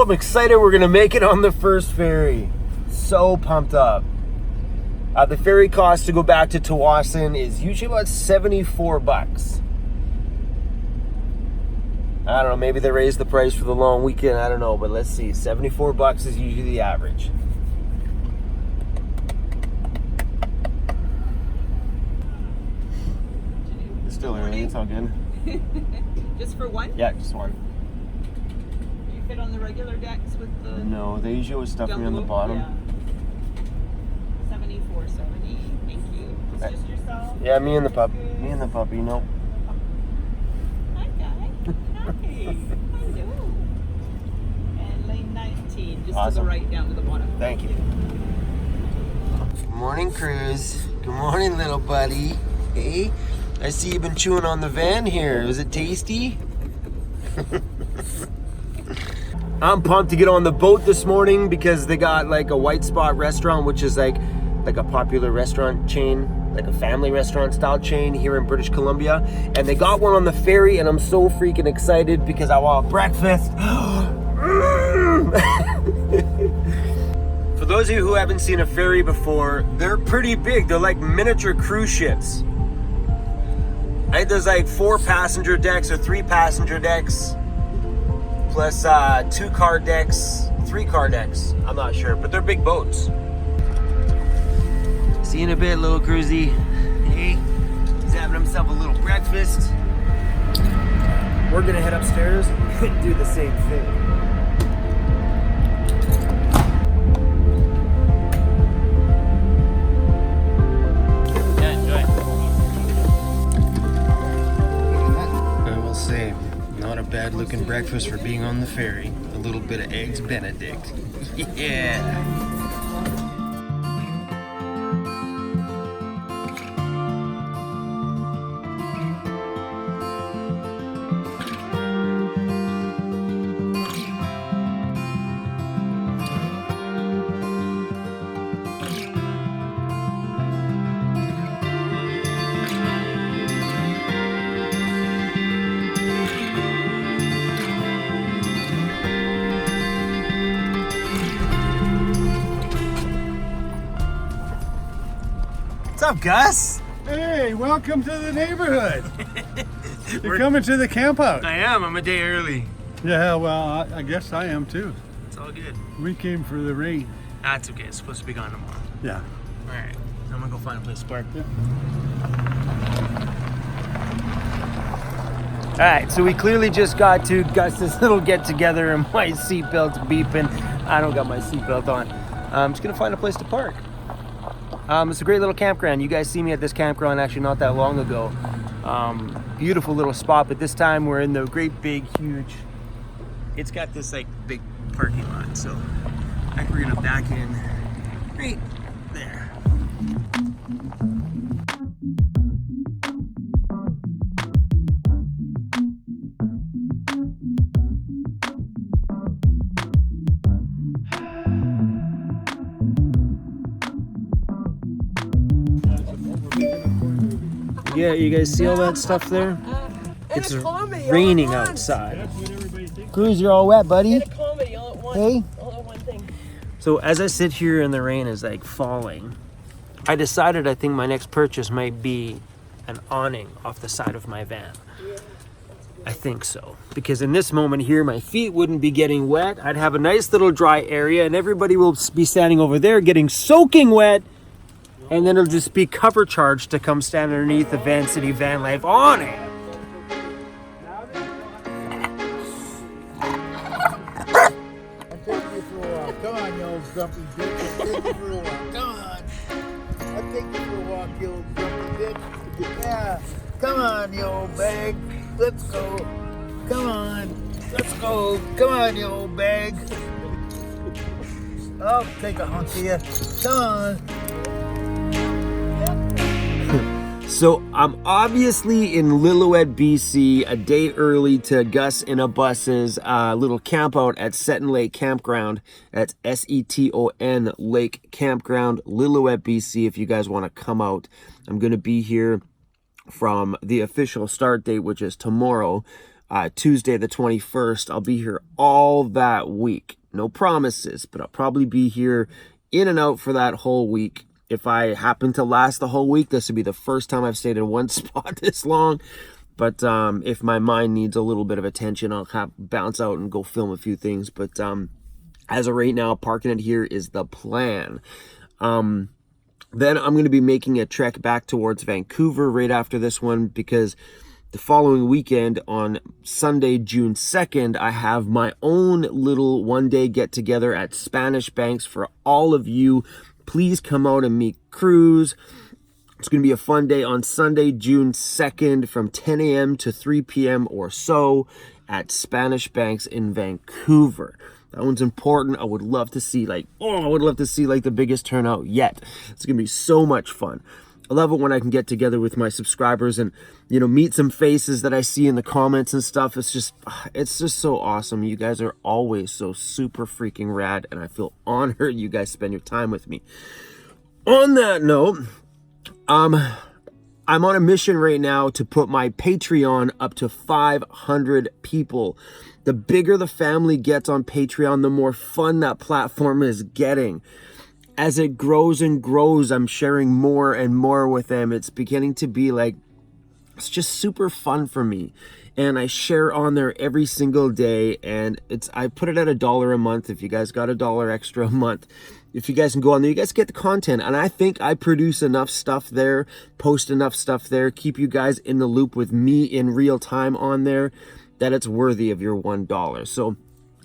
I'm excited we're gonna make it on the first ferry. So pumped up. The ferry cost to go back to Tawasin is usually about 74 bucks. I don't know, maybe they raised the price for the long weekend, I don't know, but let's see. 74 bucks is usually the average. It's still early, it's all good. Just for one? Yeah, just one. You fit on the regular decks with the... No, they usually always stuff me on the bottom. Yeah. 74.70. Thank you. It's just yourself? Yeah, me and the pup. Me and the puppy, no. Hi, guys. Hi. Hello. And lane 19, just Awesome. to the right down to the bottom. Thank you. Good morning, CRUZ. Good morning, little buddy. Hey, I see you've been chewing on the van here. Was it tasty? I'm pumped to get on the boat this morning because they got like a White Spot restaurant, which is like a popular restaurant chain, like a family restaurant style chain here in British Columbia. And they got one on the ferry, and I'm so freaking excited because I want breakfast. For those of you who haven't seen a ferry before, they're pretty big. They're like miniature cruise ships. I think there's like 4 passenger decks or 3 passenger decks, plus 2 car decks, 3 car decks. I'm not sure, but they're big boats. See you in a bit, little CRUZy. Hey, he's having himself a little breakfast. We're gonna head upstairs and do the same thing. Not a bad looking breakfast for being on the ferry. A little bit of eggs Benedict. Yeah. What's up, Gus? Hey, welcome to the neighborhood. You're coming to the campout. I am. I'm a day early. Yeah, well, I guess I am too. It's all good. We came for the rain. That's okay. It's supposed to be gone tomorrow. Yeah. All right. I'm gonna go find a place to park. Yeah. All right. So we clearly just got to Gus's little get together, and my seatbelt's beeping. I don't got my seatbelt on. I'm just gonna find a place to park. It's a great little campground. You guys see me at this campground actually not that long ago. Beautiful little spot, but this time we're in the great big huge, it's got this like big parking lot, so I think we're gonna back in right there. Yeah, you guys see all that stuff there? It's raining outside. CRUZ, you're all wet, buddy. Hey. So as I sit here and the rain is like falling, I decided I think my next purchase might be an awning off the side of my van. I think so. Because in this moment here, my feet wouldn't be getting wet. I'd have a nice little dry area, and everybody will be standing over there getting soaking wet. And then it'll just be cover charge to come stand underneath the Van City Van Life awning. I'll take you for a walk. Come on, you old grumpy bitch. I'll take you for a walk. Come on. I'll take you for a walk, you old grumpy bitch. Yeah. Come on, you old bag. Let's go. Come on. Let's go. Come on, you old bag. I'll take a hunk of you. Come on. So I'm obviously in Lillooet, BC, a day early to Gus in a bus's little camp out at Seton Lake Campground. That's Seton Lake Campground, Lillooet, BC, if you guys want to come out. I'm going to be here from the official start date, which is tomorrow, Tuesday the 21st. I'll be here all that week. No promises, but I'll probably be here in and out for that whole week. If I happen to last the whole week, this would be the first time I've stayed in one spot this long. But if my mind needs a little bit of attention, I'll bounce out and go film a few things. But as of right now, parking it here is the plan. Then I'm going to be making a trek back towards Vancouver right after this one, because the following weekend on Sunday, June 2nd, I have my own little one-day get-together at Spanish Banks for all of you. Please come out and meet CRUZ. It's going to be a fun day on Sunday, June 2nd from 10 a.m. to 3 p.m. or so at Spanish Banks in Vancouver. That one's important. I would love to see the biggest turnout yet. It's going to be so much fun. I love it when I can get together with my subscribers and, meet some faces that I see in the comments and stuff. It's just so awesome. You guys are always so super freaking rad, and I feel honored you guys spend your time with me. On that note, I'm on a mission right now to put my Patreon up to 500 people. The bigger the family gets on Patreon, the more fun that platform is getting. As it grows and grows, I'm sharing more and more with them. It's beginning to be it's just super fun for me. And I share on there every single day. And I put it at $1 a month. If you guys got $1 extra a month, if you guys can go on there, you guys get the content. And I think I produce enough stuff there, post enough stuff there, keep you guys in the loop with me in real time on there, that it's worthy of your $1. So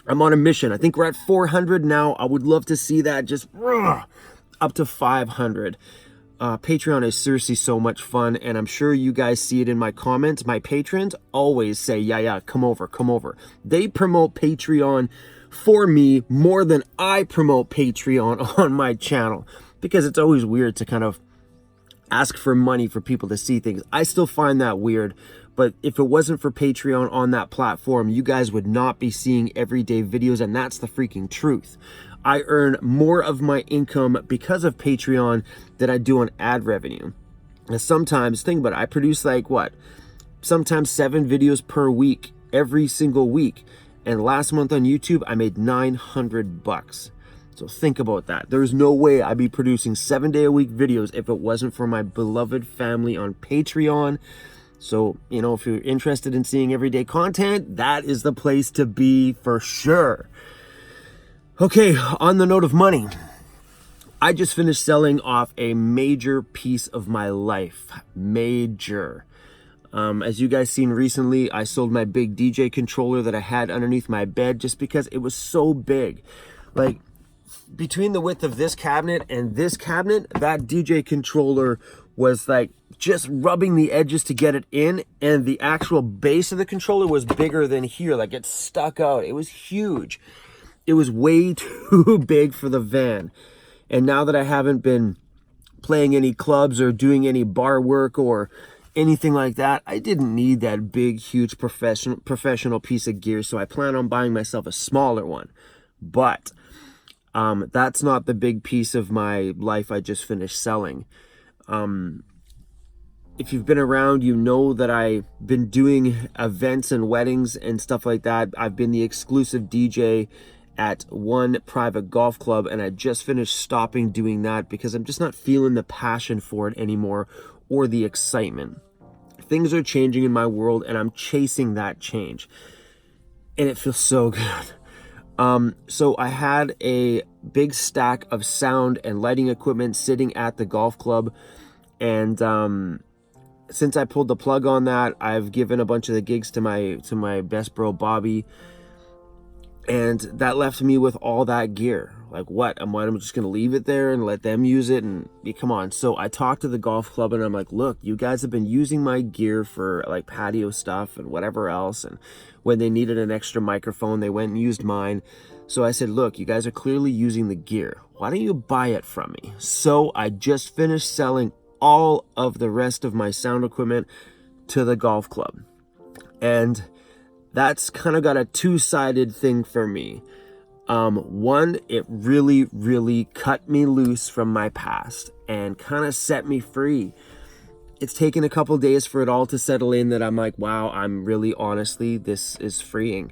I'm on a mission. I think we're at 400 now. I would love to see that just up to 500. Patreon is seriously so much fun, and I'm sure you guys see it in my comments. My patrons always say, yeah, come over. They promote Patreon for me more than I promote Patreon on my channel, because it's always weird to kind of ask for money for people to see things. I still find that weird. But if it wasn't for Patreon on that platform, you guys would not be seeing everyday videos, and that's the freaking truth. I earn more of my income because of Patreon than I do on ad revenue. And sometimes, think about it, I produce sometimes 7 videos per week, every single week. And last month on YouTube, I made $900. So think about that. There's no way I'd be producing 7-day-a-week videos if it wasn't for my beloved family on Patreon. So, if you're interested in seeing everyday content, that is the place to be for sure. Okay, on the note of money, I just finished selling off a major piece of my life. Major. As you guys seen recently, I sold my big DJ controller that I had underneath my bed just because it was so big. Between the width of this cabinet and this cabinet, that DJ controller was just rubbing the edges to get it in, and the actual base of the controller was bigger than here. It stuck out. It was huge. It was way too big for the van. And now that I haven't been playing any clubs or doing any bar work or anything like that, I didn't need that big, huge professional piece of gear. So I plan on buying myself a smaller one. But that's not the big piece of my life I just finished selling. If you've been around, you know that I've been doing events and weddings and stuff like that. I've been the exclusive DJ at one private golf club, and I just finished stopping doing that because I'm just not feeling the passion for it anymore or the excitement. Things are changing in my world, and I'm chasing that change, and it feels so good. So I had a big stack of sound and lighting equipment sitting at the golf club, and since I pulled the plug on that, I've given a bunch of the gigs to my best bro Bobby, and that left me with all that gear. I'm just gonna leave it there and let them use it, and come on. So I talked to the golf club, and I'm like, look, you guys have been using my gear for patio stuff and whatever else, and when they needed an extra microphone, they went and used mine. So I said, look, you guys are clearly using the gear. Why don't you buy it from me? So I just finished selling all of the rest of my sound equipment to the golf club. And that's kind of got a two-sided thing for me. One, it really, really cut me loose from my past and kind of set me free. it's taken a couple days for it all to settle in, that I'm like, wow, I'm really, honestly, this is freeing.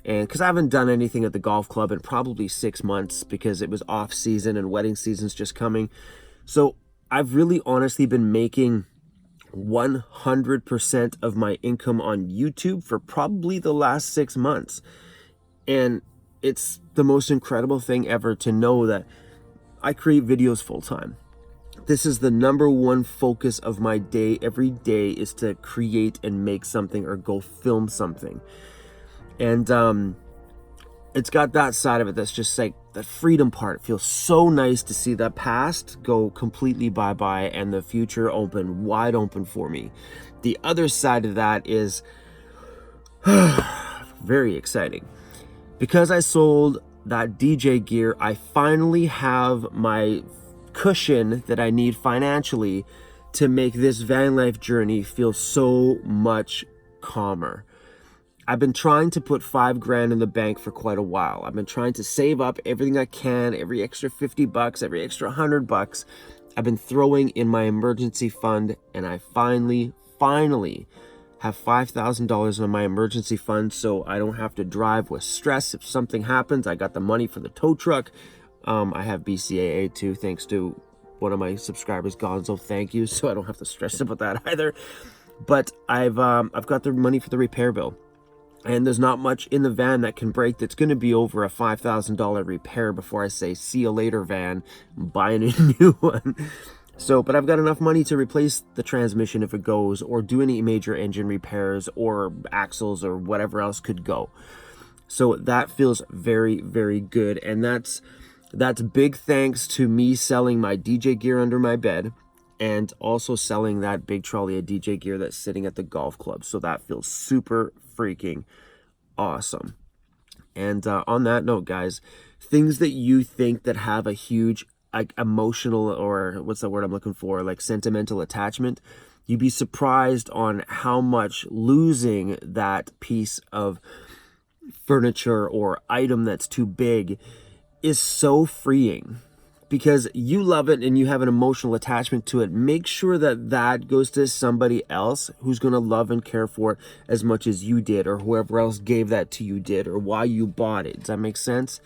And because I haven't done anything at the golf club in probably 6 months, because it was off season and wedding season's just coming. So I've really honestly been making 100% of my income on YouTube for probably the last 6 months. And it's the most incredible thing ever to know that I create videos full time. This is the number one focus of my day. Every day is to create and make something or go film something. And it's got that side of it that's just like the freedom part. It feels so nice to see the past go completely bye-bye and the future open, wide open for me. The other side of that is very exciting. Because I sold that DJ gear, I finally have my cushion that I need financially to make this van life journey feel so much calmer. I've been trying to put $5,000 in the bank for quite a while. I've been trying to save up everything I can, every extra $50, every extra $100. I've been throwing in my emergency fund, and I finally have $5,000 in my emergency fund, so I don't have to drive with stress. If something happens, I got the money for the tow truck. I have BCAA too, thanks to one of my subscribers, Gonzo. Thank you. So I don't have to stress about that either. But I've got the money for the repair bill, and there's not much in the van that can break. That's going to be over a $5,000 repair before I say see you later, van. I'm buying a new one. So, but I've got enough money to replace the transmission if it goes, or do any major engine repairs or axles or whatever else could go. So that feels very, very good. And that's big thanks to me selling my DJ gear under my bed, and also selling that big trolley of DJ gear that's sitting at the golf club. So that feels super freaking awesome. And on that note, guys, things that you think that have a huge like emotional, or what's the word I'm looking for, like sentimental attachment, you'd be surprised on how much losing that piece of furniture or item that's too big is so freeing, because you love it and you have an emotional attachment to it. Make sure that that goes to somebody else who's going to love and care for it as much as you did, or whoever else gave that to you did, or why you bought it. Does that make sense?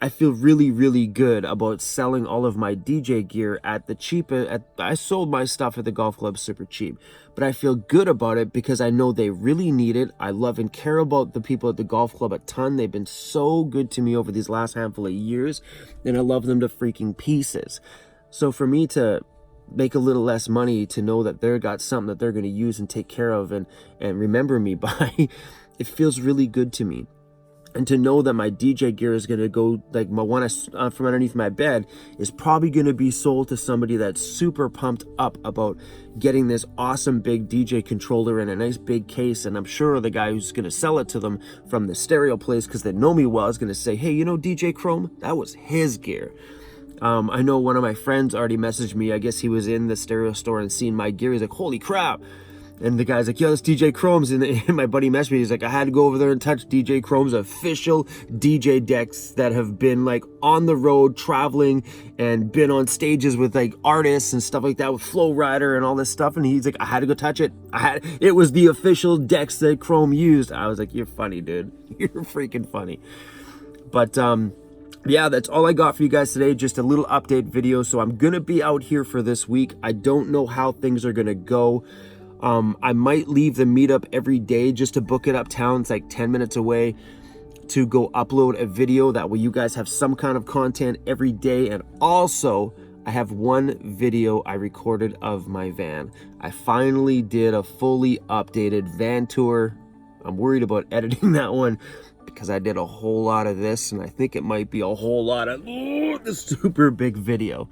I feel really, really good about selling all of my DJ gear at the cheap. I sold my stuff at the golf club super cheap, but I feel good about it because I know they really need it. I love and care about the people at the golf club a ton. They've been so good to me over these last handful of years, and I love them to freaking pieces. So for me to make a little less money, to know that they've got something that they're going to use and take care of and remember me by, it feels really good to me. And to know that my DJ gear is going to go, like my one from underneath my bed is probably going to be sold to somebody that's super pumped up about getting this awesome big DJ controller in a nice big case. And I'm sure the guy who's going to sell it to them from the stereo place, because they know me well, is going to say, hey, you know DJ Chrome? That was his gear. I know one of my friends already messaged me. I guess he was in the stereo store and seen my gear. He's like, holy crap. And the guy's like, yo, it's DJ Chrome's. And my buddy messaged me. He's like, I had to go over there and touch DJ Chrome's official DJ decks that have been like on the road traveling and been on stages with like artists and stuff like that, with Flow Rider and all this stuff. And he's like, I had to go touch it. It was the official decks that Chrome used. I was like, you're funny, dude. You're freaking funny. But yeah, that's all I got for you guys today. Just a little update video. So I'm going to be out here for this week. I don't know how things are going to go. I might leave the meetup every day just to book it uptown. It's like 10 minutes away, to go upload a video. That way you guys have some kind of content every day. And also, I have one video I recorded of my van. I finally did a fully updated van tour. I'm worried about editing that one because I did a whole lot of this, and I think it might be a whole lot of the super big video.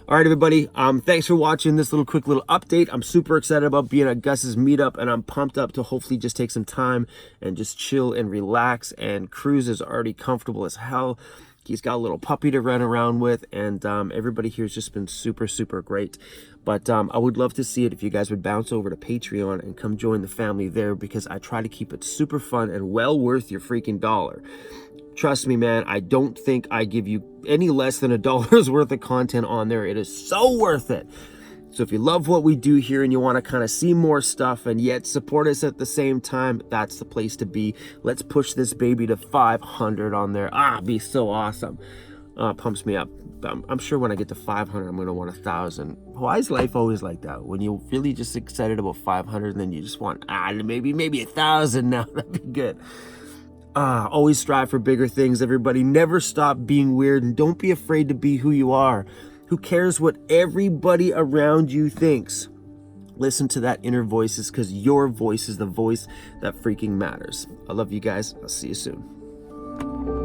All right, everybody, thanks for watching this quick little update. I'm super excited about being at Gus's meetup, and I'm pumped up to hopefully just take some time and just chill and relax. And CRUZ is already comfortable as hell. He's got a little puppy to run around with, and everybody here has just been super, super great. But I would love to see it if you guys would bounce over to Patreon and come join the family there, because I try to keep it super fun and well worth your freaking dollar. Trust me, man, I don't think I give you any less than $1's worth of content on there. It is so worth it. So if you love what we do here and you want to kind of see more stuff and yet support us at the same time, that's the place to be. Let's push this baby to 500 on there. It'd be so awesome. Pumps me up. I'm sure when I get to 500, I'm going to want 1,000. Why is life always like that? When you're really just excited about 500 and then you just want, maybe 1,000 now. That'd be good. Always strive for bigger things, everybody. Never stop being weird, and don't be afraid to be who you are. Who cares what everybody around you thinks? Listen to that inner voices, because your voice is the voice that freaking matters. I love you guys. I'll see you soon.